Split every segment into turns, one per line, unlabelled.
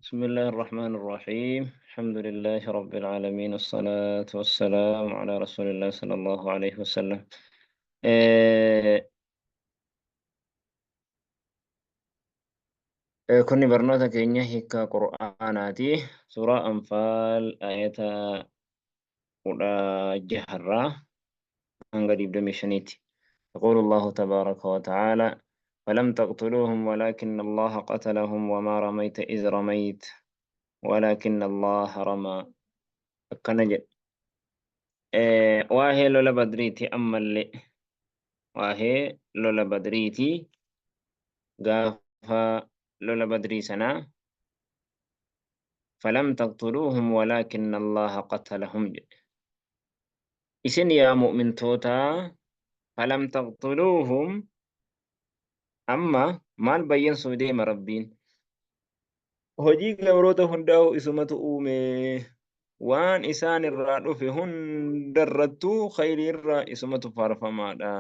بسم الله الرحمن الرحيم الحمد لله رب العالمين الصلاة والسلام على رسول الله صلى الله عليه وسلم إيه كوني برنوتا كينيا هيكا قرآناتي سورة أنفال آية ولا جهرة أنقريب دمشنيتي يقول الله تبارك وتعالى فلم تقتلوهم ولكن الله قتلهم وما رميت إذ رميت ولكن الله رمى أكنجد واهي لولا بدريتي أما اللي واهي لولا بدريتي قافا لولا بدري سنة فلم تقتلوهم ولكن الله قتلهم إسن يا مؤمن توتا فلم تقتلوهم أما مال بين سودي مربين hojii gabroota hundaa'u isumatu uume waan isaan irraa dhufe hundarrattuu khayrii irraa isumatu faarfamaadha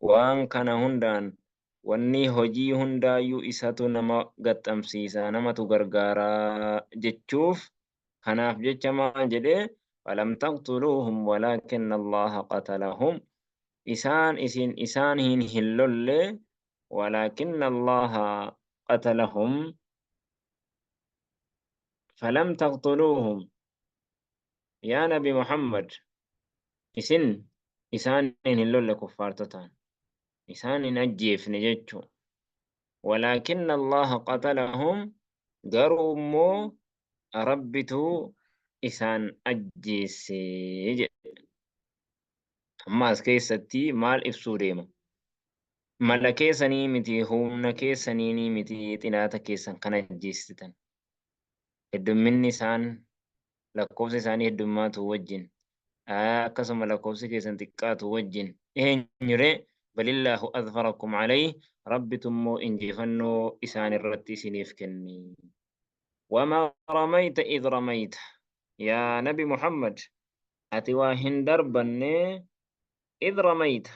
waan kana hundaan wanni hojii hundaayyuu isatu nama gaxxamsiisa namatu gargaaraa jechuuf kanaaf jecha maal jedhe falam taqtuluuhum walaakinna allaha qatalahum isaan hin lolle walaakinna allaha qatalahum فلم تقتلوهم يا نبي محمد إسان إن لولا كفار تتان إسان إن أجيف نجتشو ولكن الله قتلهم قروا مو ربتو إسان أجيسي أما أسكيستي مال إفسو ديما ملكي سني متي هم نكي سنيني متي تناتا كيسان كان أجيستان الدمني سان lakkoofsa isaanii heddummaatu wajjin akkasuma lakkoofsi keessan xiqqaatu wajjin eenyuree balillaahu adfarakum calayhi rabbitu immoo injifannoo isaan irratti isiniif kenni wamaa ramayta id ramayta yaa nabi muhammad ati waa hin darbanne id ramayta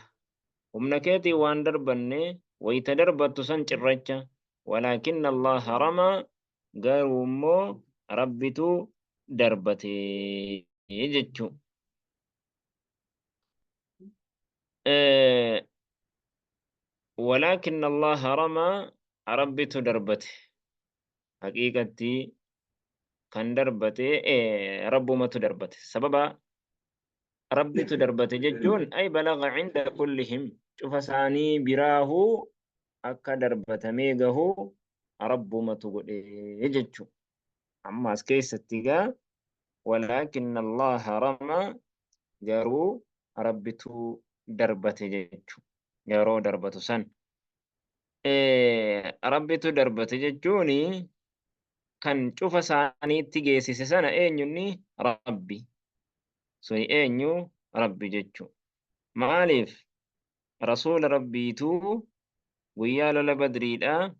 humna keetii waan darbanne wayta darbattu san cirracha walaakinna allaha ramaa garuu immoo rabbitu darbatee jechuu ولكن الله رمى ربته دربته حقيقتي كان دربته رب ما تدربته سببا ربته دربته ججون أي بلغ عند كلهم شوف ثاني براه أكا دربته ميغه رب ما تقول ججو أما سكيس التقى ولكن الله رمى جارو ربته دربته ججو جارو دربته سن ربته دربته ججوني كان شوف ثاني تجيسي سنة إني ربي سوي إنيو ربي ججو مالف رسول ربي تو ويا لبدريدا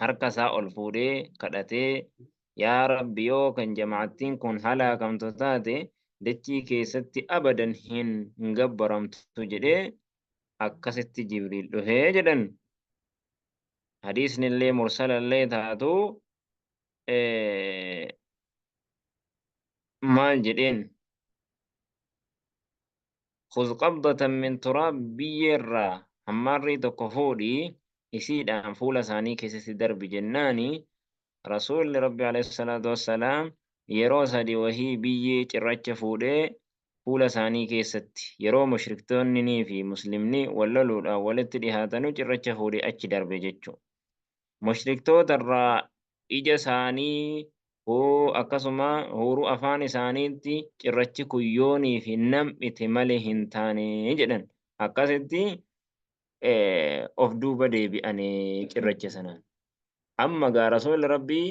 harkasaa ol fuudhee kadhatee yaa rabbi yoo kan jamaattiin kun halaakamtu taate dachii keessatti abadan hin gabbaramtu jedhee akkasitti jibriil dhufee jedhan hadiisni illee mursala illee taatu maal jedheen khuz qabdatan min turaab biyyeerraa hammaarrii tokko fuudhii isiidhaan fuula isaanii keessatti darbi jennaani rasuulli rabbi alayhi salaatu wassalaam yeroo sadi wahii biyyee cirracha fuudhee fuula isaanii keessatti yeroo mushriktoonnii fi muslimni wal loluudhaan walitti dhihaatanuu cirracha fuudhee achi darbe jechuudha. Mushriktoota irraa ija isaanii akkasuma huuruu afaan isaaniitti cirrachi kuyyoonii fi nam'ite malee hin taane jedhan akkasitti of duuba deebi'anii cirracha sanaan. Amma gaa rasuulli rabbii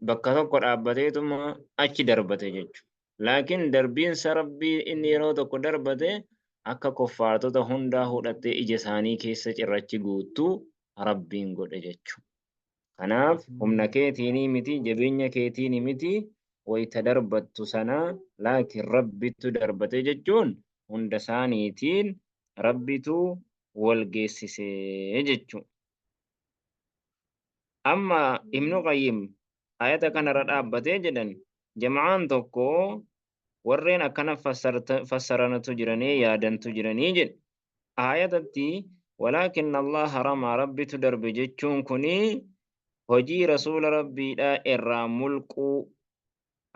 bakka tokko dhaabbateetuma achi darbate jechuudha. Laakiin darbiinsa rabbii inni yeroo tokko darbate akka koffaartota hundaa hudhattee ija isaanii keessa cirrachi guuttuu rabbiin godhe jechuudha. Kanaaf humna keetiinii miti jabeenya keetiini miti wayita darbattu sanaa laakiin rabbitu darbate jechuun hunda isaaniitiin rabbitu wal geessisee jechuudha. أما ابن قيم آية كان رد جدا جمعان توكو warreen akkana fassarantu jiranii yaadantu jiranii jedhe aayatatti walaakinna allaha ramaa rabbitu darbe jechuun kuni hojii rasuula rabbiidha irraa mulquu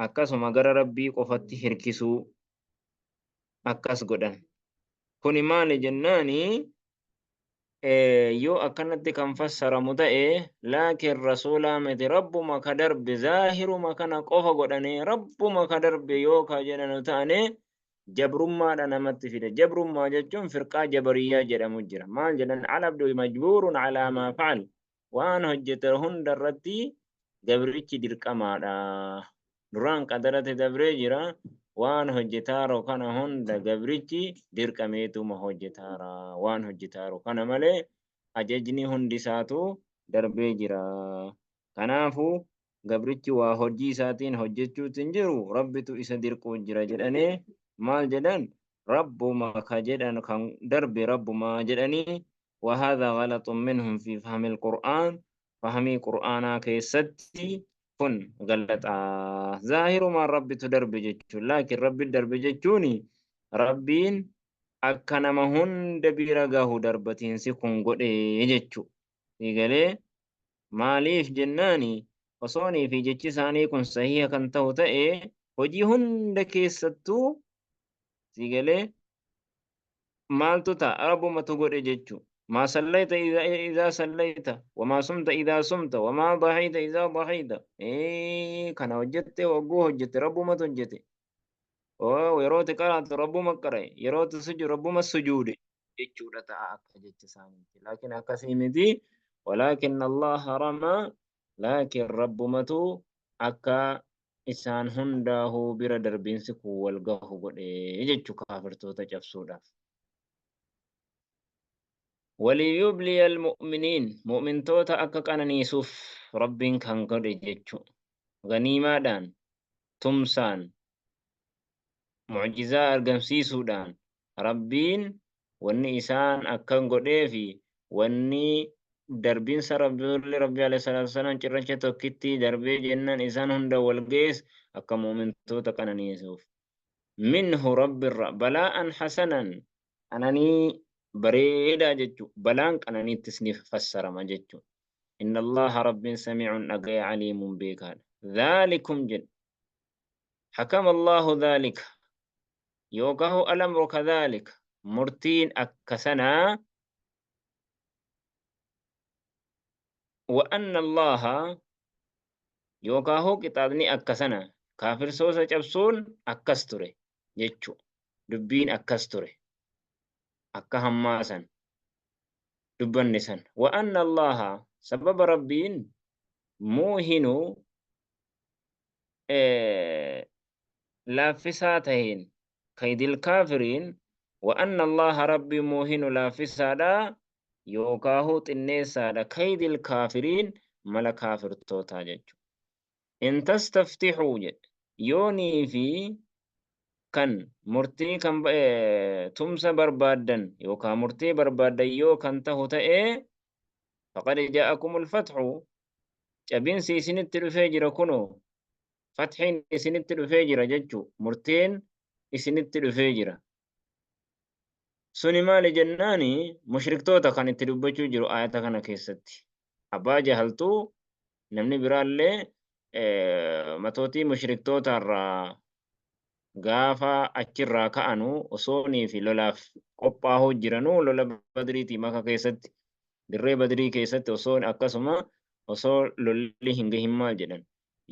akkasuma gara rabbii qofatti hirkisuu akkas godhan kuni maali jennaani yoo akkanatti kan fassaramu ta'e laakiin rasuulaa miti rabbuma ka darbe zaahiruma kana qofa godhanii rabbuma ka darbe yoo ka jedhanu ta'ane jabrummaadha namatti fide jabrummaa jechuun firqaa jabariyyaa jedhamu jira maal jedhan alabdu majbuurun alaa maa fa'al waan hojjete hunda irratti gabrichi dirqamaadha duraan qadarate dabree jira waan hojjetaaro kana hunda gabrichi dirqameetuma hojjetaara waan hojjetaaro kana malee ajajni hundi isaatu darbee jira kanaafu gabrichi waa hojii isaatiin hojjechuutiin jiru rabbitu isa dirquu jira jedhanii maal jedhan rabbuma ka jedhan kan darbe rabbuma jedhanii وهذا غلط منهم في فهم القرآن فهمي قرآنا كيستي كن غلط ظاهر ما رب تدرب جتشو لكن رب الدرب جتشوني ربين أكنا ما هند بيرغاه دربتين سيكون قد جتشو يقولي ماليف جناني وصوني في جتشي ساني كن صحيح كان تهوتئي وجي هند كيستو يقولي مالتو تا ربو ما تقول جتشو ما صليت إذا صليت وما صمت إذا صمت وما ضحيت إذا ضحيت إيه كان وجدت وقوه وجدت ربو ما تجدت ويروت قرأت ربو ما قرأ يروت سجود ربو ما السجود جتشو لتا أكجت سانتي لكن أكسيمتي ولكن الله رمى لكن ربو ما تو أكا إسان هنده بير دربين سكو والقاه قد جتشو كافر تو تجفسو داف وليبلي المؤمنين مؤمن توتا أكا كان نيسوف ربين كان قد جيتشو غنيمة دان تمسان معجزة أرقمسي سودان ربين واني إسان أكا قد في واني دربين سرب ربي عليه الصلاة والسلام چرچة توكتي دربي جنان إسان هند والقيس أكا مؤمن توتا كان نيسوف منه رب بلاء حسنا أنني بريدا جتو بلانك أنا نيتسنيف فسر ما جتو إن الله رب سميع أقي عليم بك ذلكم جد حكم الله ذلك يوقه الأمر كذلك مرتين أكسنا وأن الله يوقه كتابني أكسنا كافر سوسة جبسون أكستره جتو دبين أكستره akka hammaasan dubbannisan wa anna allaha sababa rabbiin muuhinu laaffisaa taheen kaydil kaafiriin wa anna allaha rabbi muuhinu laaffisaadha yookaahu xinneessaadha kaydil kaafiriin mala kaafirtootaa jechu in tastaftixuu jedhe yoonii fi kan murtii kan tumsa barbaadan yookaan murtii barbaadan yoo kan tahu ta'e faqad ja'akumul fathu cabinsi isinitti dhufee jira kuno fathiin isinitti dhufee jira jechu murtiin isinitti dhufee jira suni maali jennaani mushriktoota kan itti dubbachuu jiru ayata kana keessatti abbaa jahaltuu namni biraallee matootii mushriktoota irraa gaafa achirraa ka'anu osoonii fi lolaaf qophaa'uu jiranuu lola badriitii maka keessatti dirree badrii keessatti osoon akkasuma osoo lolli hin gahin maal jedhan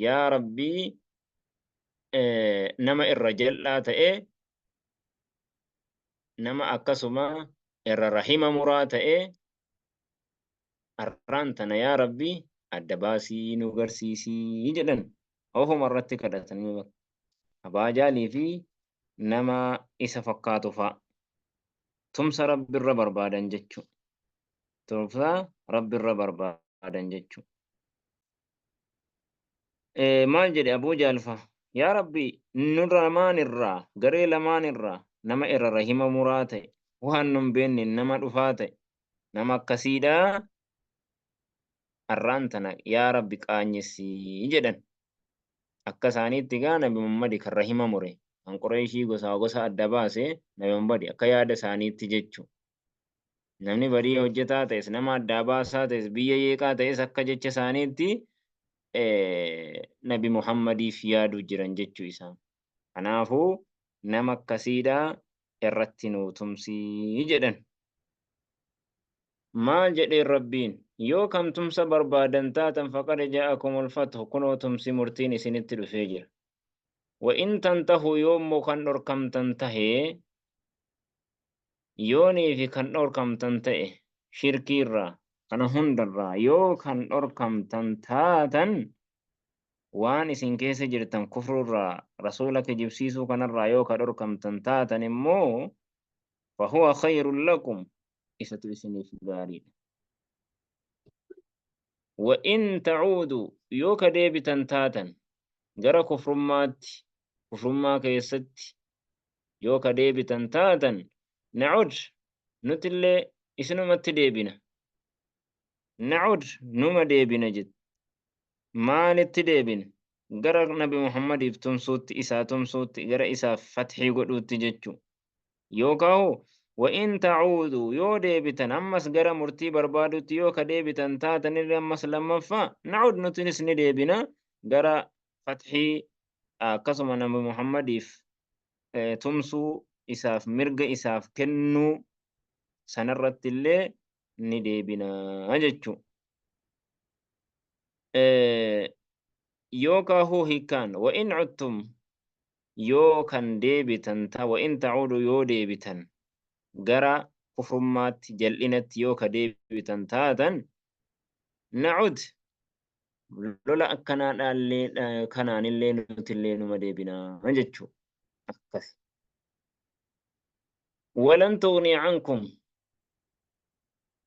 yaa rabbii nama irra jal'aa ta'e nama akkasuma irra rahima muraa ta'e arraan tana yaa rabbii adda baasii nu garsiisii jedhan ofuma irratti kadhatanii abaajaalii fi nama isa fakkaatu fa'a tumsa rabbirra barbaadan jechu tumsa rabbirra barbaadan jechu maal jedhe abuu jaalfa yaa rabbi nurra lamaan irraa garee lamaan irraa nama irra rahima muraa ta'e waan nun beenne nama dhufaa ta'e nama akkasiidha arraantana yaa rabbi qaanyessii jedhan akka isaaniitti gaa nabi Muhammad kan rahima mure kan Qureeshii gosa adda baase nabi Muhammad akka yaada isaaniitti jechu namni badii hojjetaa ta'es nama addaa baasaa ta'es biyya yeeqaa ta'es akka jecha isaaniitti nabi Muhammadiif yaaduu jiran jechuu isaan kanaafuu nama akkasiidha irratti nuu tumsii jedhan maal jedheen rabbiin yoo kam tumsa barbaadan taatan faqad ja'akumul fathu kunoo tumsi murtiin isinitti dhufee jira وإن تنتهوا يوم كان أركم تنتهي يوني في كان أركم تنتهي شركي را كان هندر را يو كان أركم تنتاتا وان إسين كيس جرتن كفر را رسولك جبسيسو كان را يو كان أركم تنتاتا نمو فهو خير لكم إساتو إسيني في غارين وإن تعودوا يو كديب تنتاتا جرى كفرمات كيست يو كديب تنتاتا نعود نتلي إسنو متديبنا نعود نوما ديبنا جد ما نتديبن غرق نبي محمد يفتم صوت إساتم صوت غرق إسا فتحي قدوت تججو يوكاو وإن تعودوا يو ديبتن أمس غرق مرتي بربادو تيو كديبتن تاتن أمس لما فا نعود نتنس نديبنا غرق فتحي قسم نبي محمد تمسو إساف مرق إساف كنو سنرت اللي نديبنا أججو يوكا هو هيكان وإن عدتم يوكان ديبتن تا وإن تعودوا يو ديبتن غرا كفرمات جلئنت يوكا ديبتن تاتن نعود لولا كنان اللي نتلي نما ديبنا أججو أكث ولن تغني عنكم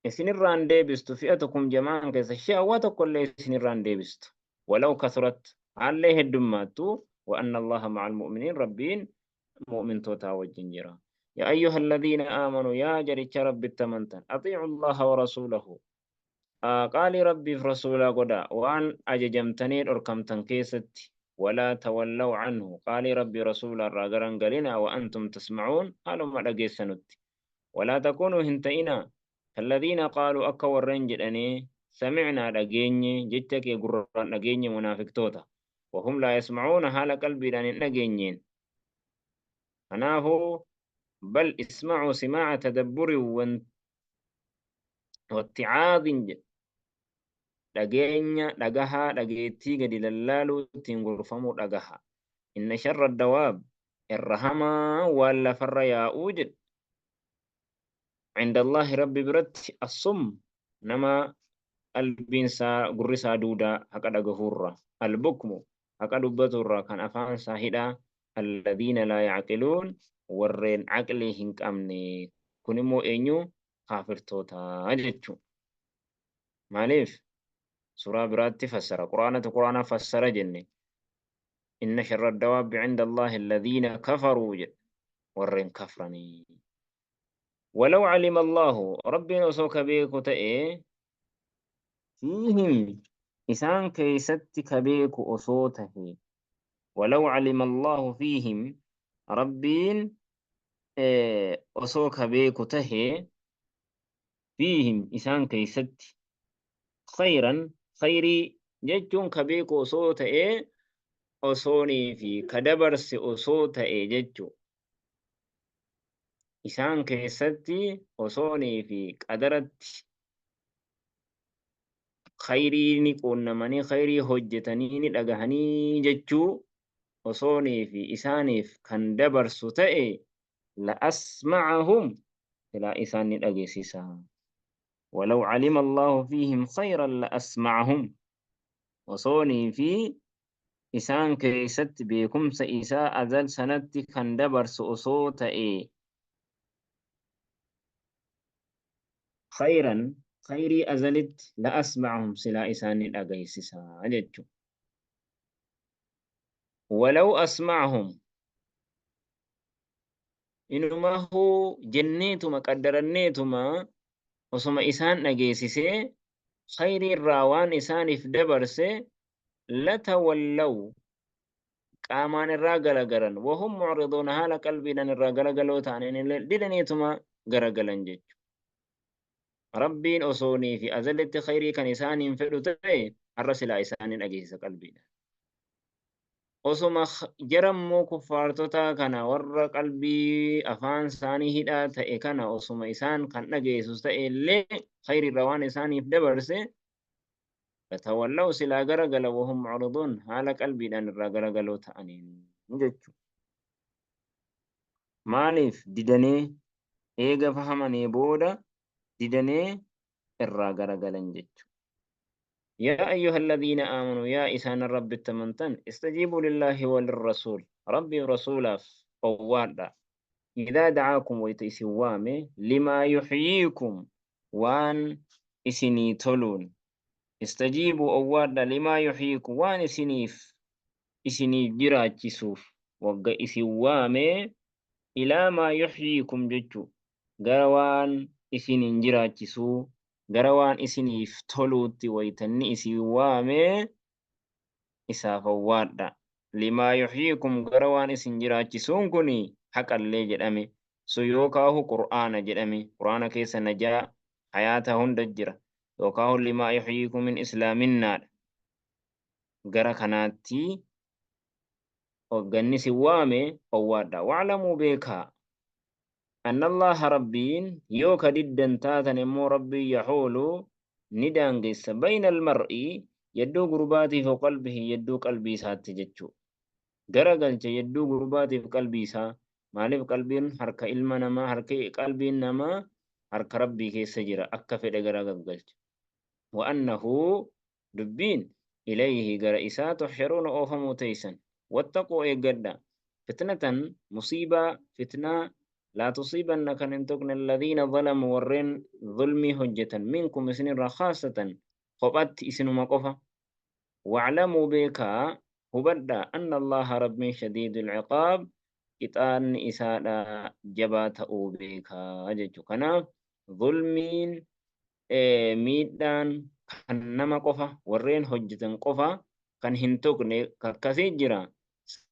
إسن الران ديبستو فئتكم جماعا كيس الشهوات كل إسن الران ديبستو ولو كثرت عليه الدماتو وأن الله مع المؤمنين ربين مؤمن توتا والجنجرة يا أيها الذين آمنوا يا جريت رب التمنتن أطيعوا الله ورسوله قال ربي في رسوله قدا وأن أججمتني أركمتن كيست ولا تولوا عنه قال ربي رسول الراغران قلنا وأنتم تسمعون قالوا ما لقيسنت ولا تكونوا هنتئنا الذين قالوا أكا ورنجل أني سمعنا لقيني جتك يقرر لقيني منافق توتا وهم لا يسمعون حال قلبي لأن لقينين أنا هو بل اسمعوا سماع تدبر واتعاظ لقيني لقها لقيتي قد للالو تنغرفمو لقها إن شر الدواب الرحمة ولا فر يا أوجد عند الله ربي برت الصم نما البنسا قرسا دودا هكذا غفورا البكم هكذا دبتورا كان أفان ساهدا الذين لا يعقلون ورين عقلهم كأمني كنمو إنيو خافر توتا أجتشو ماليف سورة برات فسر قرآن فسر جنة إن شر الدواب عند الله الذين كفروا ورين كفرني ولو علم الله ربنا سوك بيكو تأي فيهم إسان كيست كبيكو أصوته ولو علم الله فيهم ربين أصوك بيكو تهي فيهم إسان كيست خيرا خيري ججون كبيكو أصوته أصوني في كدبرس أصوته ججو إسان كيستي أصوني في قدرت خيري نقول خيري هجتني لغهني ججو أصوني في إسانيف كان دبر ستئي لأسمعهم إلى إسان الأجيسيسا ولو علم الله فيهم خيرا لأسمعهم أصوني في إسان كيست بكم سإساء أزل سنت كان دبر سؤصوتئي خيرا خيري أزلت لأسمعهم سلا إسان الأجيسيسا أججو ولو أسمعهم إنما هو جنيتما قدرنيتما وسما إسان نجيسيسي خير الراوان إسان دبرس لتولوا قامان الراجل جرن وهم معرضون هالا قلبنا الراجل جلو تانين ددنيتما جرجلن جج ربين أصوني في أزلت خيري كان إسان فدو تي الرسل إسان أجيس قلبنا osuma jarammoo kuffaartota kana warra qalbii afaan isaanii hidhaa ta'e kana osuma isaan kan dhageessus ta'e illee khayriirra waan isaaniif dabarse latawallaw silaa garagala wahum mucriduun haala qalbiidhaan irraa garagaloo ta'aniin jechu maaliif didanii eega fahamanii booda didanii irraa garagalan jechu يا أيها الذين آمنوا يا إسان الرب التمنتن استجيبوا لله وللرسول ربي رسولا فوادا إذا دعاكم ويتسوامي لما يحييكم وان إسني تلون استجيبوا أوادا لما يحييكم وان إسني جراجسوف وقا إسوامي إلى ما يحييكم ججو غروان إسني جراجسوف gara waan isiniif toluutti waytanni isin waame isaaf awwaadha limaa yuhyiikum gara waan isin jiraachisuun kun haqallee jedhame so yookaahu qur'aana jedhame qur'aana keessa najaa hayaata hunda jira yookaahu limaa yuhyiikum min islaaminnaadha gara kanaatti hogganni isin waame awwaadha wa'lamuu beekaa أن الله ربين يوكا ددا تاتا نمو ربي يحول ندانجس بين المرء يدو قرباتي في قلبه يدو قلبي سات تججو غرقلت يدو قرباتي في قلبي سا مالي في قلبين حركة علم نما حركة قلبين نما حركة ربي كي سجرة أكفر غرقلت وأنه دبين إليه غرئسات تحشرون أوفمو تيسا واتقوا إيقادا فتنة مصيبة فتنة لا تصيبنك أن تكن الذين ظلموا ورين ظلمي هجة منكم سن خاصة خبت اسن مقفة واعلموا بك هبدا أن الله رب شديد العقاب إتان إسادا جبات بك أجج كنا ظلمين ميدان كان نما قفة ورين هجة قفة كان هنتوكن ككسيجرا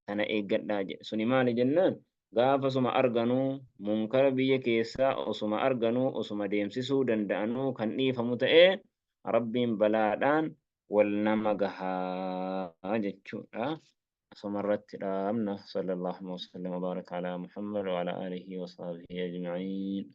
سنة إيقادا سنمال جنان gaafa suma arganuu munkara biyya keessaa osuma arganuu osuma deemsisuu danda'anuu kan dhiifamu ta'ee rabbiin balaadhaan wal nama gahaa jechuudha. Asumarratti dhaabna sallallahu alaihi wa sallam wa baraka ala Muhammad wa ala alihi wa sahbihi ajma'iin.